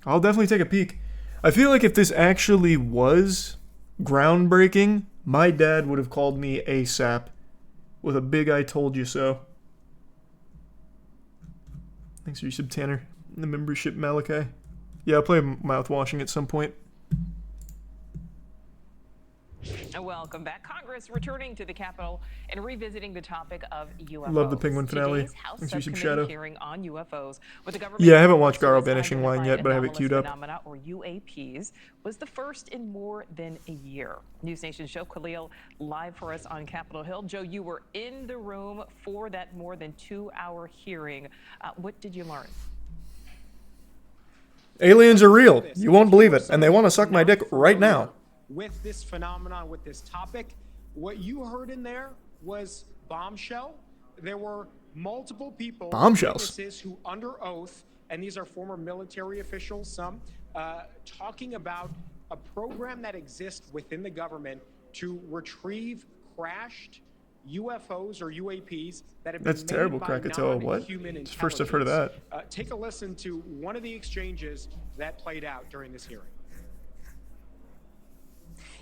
I'll definitely take a peek. I feel like if this actually was groundbreaking, my dad would have called me ASAP with a big "I told you so." Thanks for your sub, Tanner. The membership, Malachi. Yeah, I'll play mouthwashing at some point. Welcome back. Congress returning to the Capitol and revisiting the topic of UFOs. Love the Penguin finale. Today's House Thanks for your sub, Subcommittee Shadow. hearing on UFOs with the government. Yeah, I haven't watched Garo Vanishing Line yet, but I have it queued up. Phenomena, or UAPs, was the first in more than a year. News Nation's Joe Khalil live for us on Capitol Hill. Joe, you were in the room for that more than 2-hour hearing. What did you learn? Aliens are real. You won't believe it, and they want to suck my dick right now. With this phenomenon, with this topic, what you heard in there was bombshell. There were multiple people, witnesses who under oath, and these are former military officials, some, talking about a program that exists within the government to retrieve crashed UFOs or UAPs that have been That's terrible, Krakatoa. What? It's the first I've heard of that. Take a listen to one of the exchanges that played out during this hearing.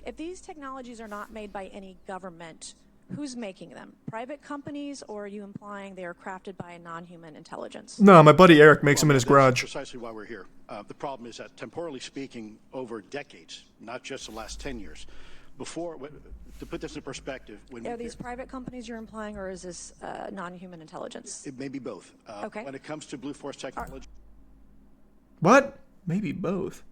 If these technologies are not made by any government, who's making them? Private companies, or are you implying they are crafted by a non-human intelligence? No, my buddy Eric makes them in his garage. That's precisely why we're here. The problem is that, temporally speaking, over decades, not just the last 10 years, before, to put this in perspective, Are these private companies you're implying, or is this non-human intelligence? it may be both. Okay. When it comes to Blue Force technology, What? Maybe both.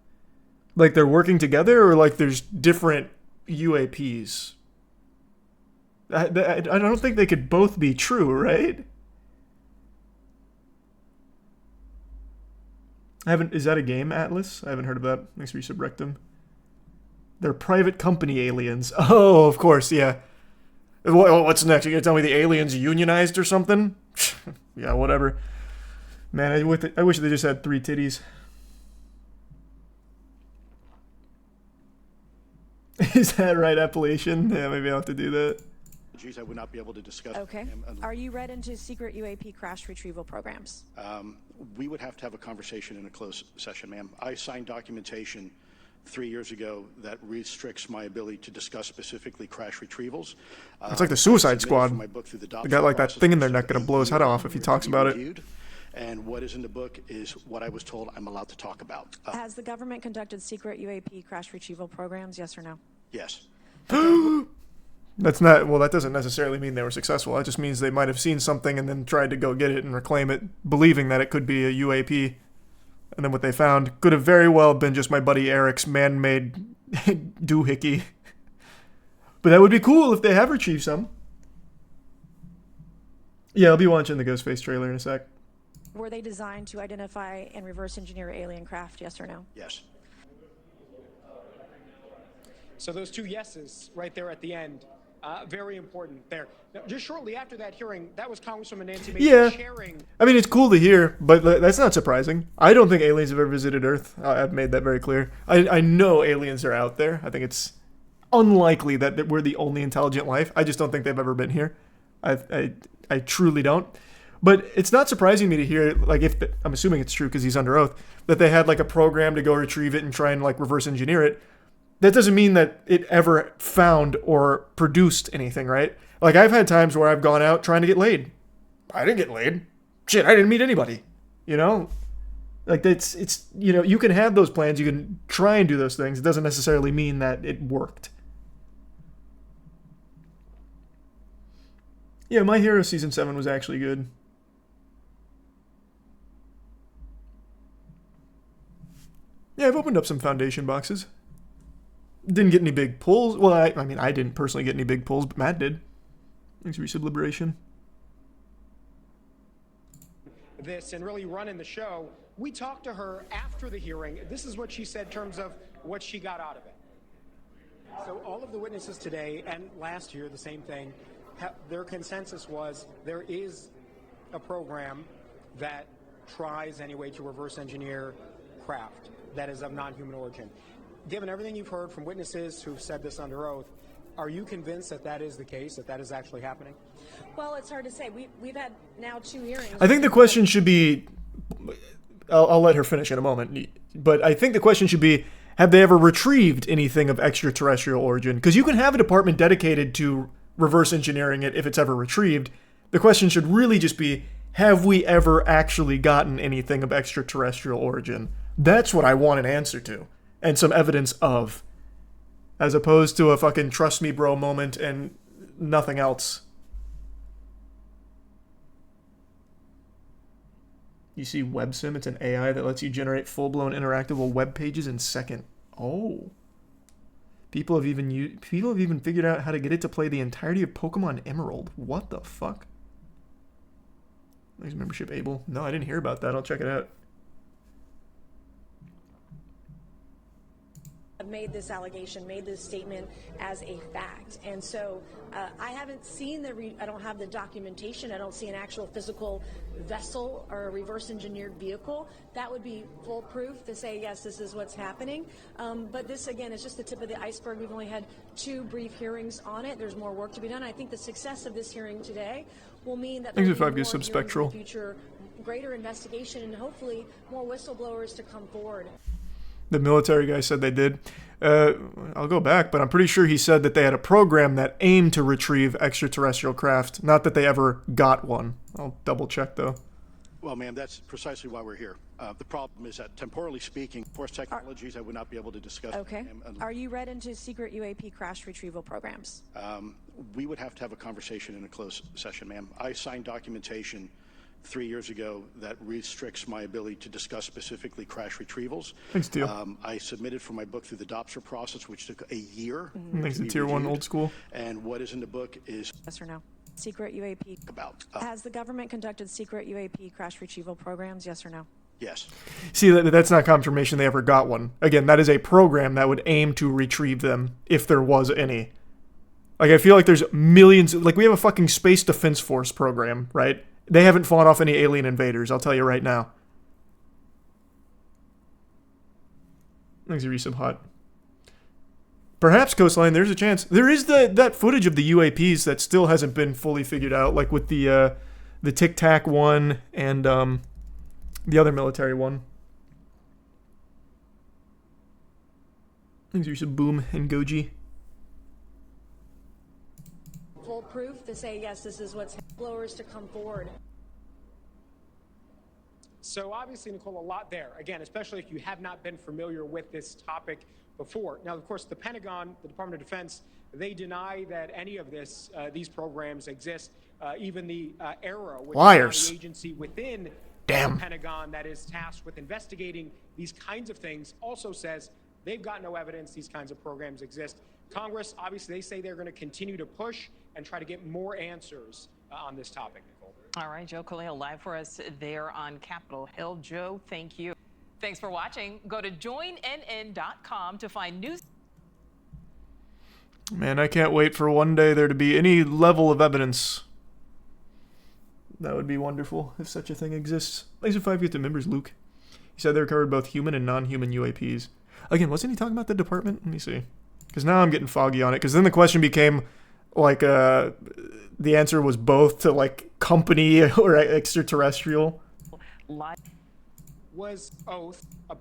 Like they're working together, or like there's different UAPs? I don't think they could both be true, right? Is that a game, Atlas? I haven't heard of that. Thanks for your subrectum. They're private company aliens. Oh, of course, yeah. What's next? You gonna tell me the aliens unionized or something? Yeah, whatever. Man, I wish they just had 3 titties. Is that right, Appalachian? Yeah, maybe I'll have to do that. I would not be able to discuss. Okay. Are you read into secret UAP crash retrieval programs? We would have to have a conversation in a closed session, ma'am. I signed documentation 3 years ago that restricts my ability to discuss specifically crash retrievals. It's like the Suicide Squad. They got like that thing in their neck gonna blow his head off if he talks about it. And what is in the book is what I was told I'm allowed to talk about. Has the government conducted secret UAP crash retrieval programs, yes or no? Yes. That's not, well, that doesn't necessarily mean they were successful. That just means they might have seen something and then tried to go get it and reclaim it, believing that it could be a UAP. And then what they found could have very well been just my buddy Eric's man-made doohickey. But that would be cool if they have retrieved some. Yeah, I'll be watching the Ghostface trailer in a sec. Were they designed to identify and reverse engineer alien craft, yes or no? Yes. So those 2 yeses right there at the end, very important there. Now, just shortly after that hearing, that was Congresswoman Nancy Mace sharing. I mean, it's cool to hear, but that's not surprising. I don't think aliens have ever visited Earth. I've made that very clear. I know aliens are out there. I think it's unlikely that we're the only intelligent life. I just don't think they've ever been here. I truly don't. But it's not surprising me to hear, like, I'm assuming it's true because he's under oath, that they had like a program to go retrieve it and try and like reverse engineer it. That doesn't mean that it ever found or produced anything, right? Like, I've had times where I've gone out trying to get laid. I didn't get laid. Shit, I didn't meet anybody. You know? Like, it's you know, you can have those plans, you can try and do those things. It doesn't necessarily mean that it worked. Yeah, My Hero Season 7 was actually good. Yeah, I've opened up some foundation boxes. Didn't get any big pulls. Well, I mean, I didn't personally get any big pulls, but Matt did. Thanks for your liberation. This and really running the show. We talked to her after the hearing. This is what she said in terms of what she got out of it. So all of the witnesses today and last year, the same thing, their consensus was there is a program that tries anyway to reverse engineer craft that is of non-human origin. Given everything you've heard from witnesses who've said this under oath, are you convinced that that is the case, that that is actually happening? Well, it's hard to say. We've had now 2 hearings. I think the question should be, I'll let her finish in a moment. But I think the question should be, have they ever retrieved anything of extraterrestrial origin? Because you can have a department dedicated to reverse engineering it if it's ever retrieved. The question should really just be, have we ever actually gotten anything of extraterrestrial origin? That's what I want an answer to. And some evidence of. As opposed to a fucking trust me bro moment and nothing else. You see WebSim, it's an AI that lets you generate full-blown interactable web pages in second. Oh. People have even figured out how to get it to play the entirety of Pokemon Emerald. What the fuck? Is membership able? No, I didn't hear about that. I'll check it out. Made this allegation, made this statement as a fact. And so I haven't seen I don't have the documentation. I don't see an actual physical vessel or a reverse engineered vehicle. That would be foolproof to say, yes, this is what's happening. But this, again, is just the tip of the iceberg. We've only had 2 brief hearings on it. There's more work to be done. I think the success of this hearing today will mean that there'll be more hearings in the future, greater investigation, and hopefully more whistleblowers to come forward. The military guy said they did. I'll go back, but I'm pretty sure he said that they had a program that aimed to retrieve extraterrestrial craft, not that they ever got one. I'll double check, though. Well, ma'am, that's precisely why we're here. The problem is that, temporally speaking, force technologies I would not be able to discuss. Okay. Are you read into secret UAP crash retrieval programs? We would have to have a conversation in a closed session, ma'am. I signed documentation 3 years ago that restricts my ability to discuss specifically crash retrievals. Thanks, Teal. I submitted for my book through the DOPSR process, which took a year. Thanks to Tier 1 old school. And what is in the book is... Yes or no? Secret UAP. About. Has the government conducted secret UAP crash retrieval programs? Yes or no? Yes. See, that's not confirmation they ever got one. Again, that is a program that would aim to retrieve them if there was any. Like, I feel like there's millions... Like, we have a fucking Space Defense Force program, right? They haven't fought off any alien invaders, I'll tell you right now. Thanks, Resub Hot. Perhaps, Coastline, there's a chance. There is that footage of the UAPs that still hasn't been fully figured out, like with the Tic Tac one and the other military one. Thanks, Resub Boom and Goji. Foolproof to say, yes, this is what's blowers to come forward. So obviously, Nicole, a lot there. Again, especially if you have not been familiar with this topic before. Now, of course, the Pentagon, the Department of Defense, they deny that any of these programs exist. Even the ARROW, which is the agency within the Pentagon that is tasked with investigating these kinds of things, also says they've got no evidence these kinds of programs exist. Congress, obviously, they say they're going to continue to push and try to get more answers on this topic, Nicole. All right, Joe Khalil live for us there on Capitol Hill. Joe, thank you. Thanks for watching. Go to joinnn.com to find news. Man, I can't wait for one day there to be any level of evidence. That would be wonderful if such a thing exists. Thanks for 5 gifted members, Luke. He said they recovered both human and non-human UAPs. Again, wasn't he talking about the department? Let me see. Because now I'm getting foggy on it. Because then the question became, like, the answer was both to, like, company or extraterrestrial. Was oath a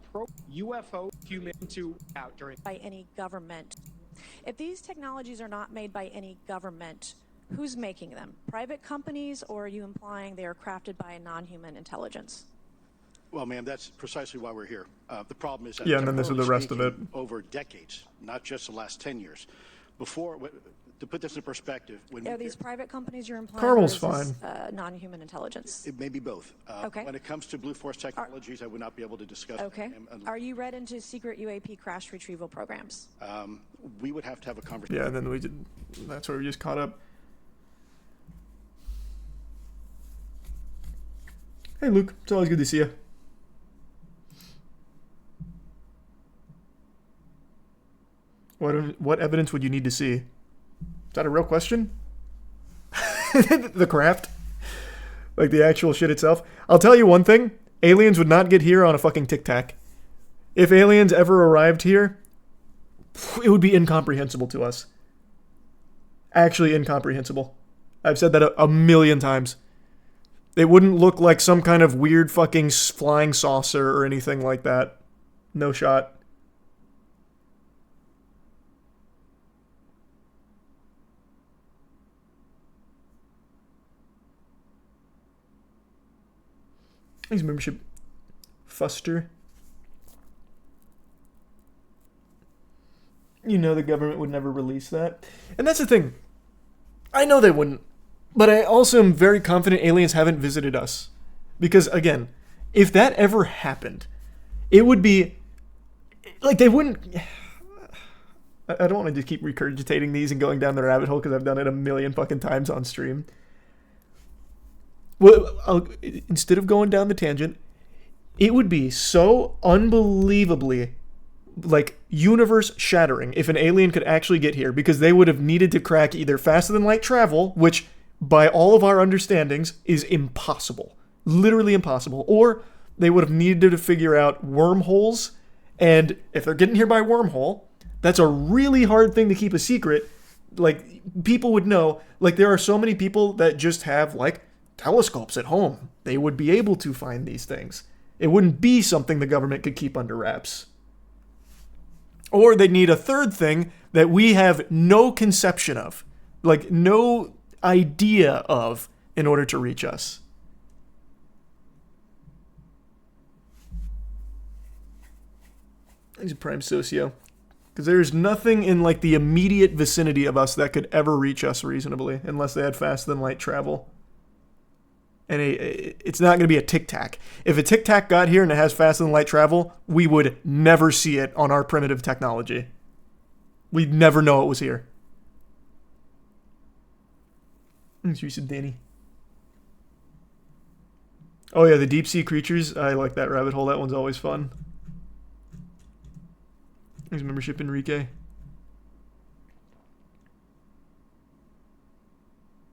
UFO human to out during by any government? If these technologies are not made by any government, who's making them? Private companies, or are you implying they are crafted by a non-human intelligence? Well, ma'am, that's precisely why we're here. The problem is that, yeah, and then this is the rest of it. Over decades, not just the last 10 years. Before, to put this in perspective, when are these private companies you're implying? Carmel's fine. Non-human intelligence. It may be both. Okay. When it comes to Blue Force Technologies, I would not be able to discuss. Okay. Are you read into secret UAP crash retrieval programs? We would have to have a conversation. Yeah, and then we did. That's where we just caught up. Hey, Luke. It's always good to see you. What evidence would you need to see? Is that a real question? The craft? Like the actual shit itself? I'll tell you one thing. Aliens would not get here on a fucking Tic Tac. If aliens ever arrived here, it would be incomprehensible to us. Actually incomprehensible. I've said that a million times. It wouldn't look like some kind of weird fucking flying saucer or anything like that. No shot. Thanks, membership. Fuster. You know the government would never release that. And that's the thing. I know they wouldn't. But I also am very confident aliens haven't visited us. Because, again, if that ever happened, it would be... Like, they wouldn't... I don't want to just keep regurgitating these and going down the rabbit hole because I've done it a million fucking times on stream. Well, instead of going down the tangent, it would be so unbelievably, like, universe-shattering if an alien could actually get here, because they would have needed to crack either faster-than-light travel, which, by all of our understandings, is impossible. Literally impossible. Or they would have needed to figure out wormholes, and if they're getting here by wormhole, that's a really hard thing to keep a secret. Like, people would know. Like, there are so many people that just have, like, telescopes at home. They would be able to find these things. It wouldn't be something the government could keep under wraps. Or they'd need a third thing that we have no conception of, like no idea of, in order to reach us. He's a prime socio. Because there's nothing in like the immediate vicinity of us that could ever reach us reasonably, unless they had faster-than-light travel. And it's not going to be a Tic Tac. If a Tic Tac got here and it has faster-than-light travel, we would never see it on our primitive technology. We'd never know it was here. Thanks, you said Danny. Oh yeah, the deep sea creatures. I like that rabbit hole. That one's always fun. Thanks, membership, Enrique.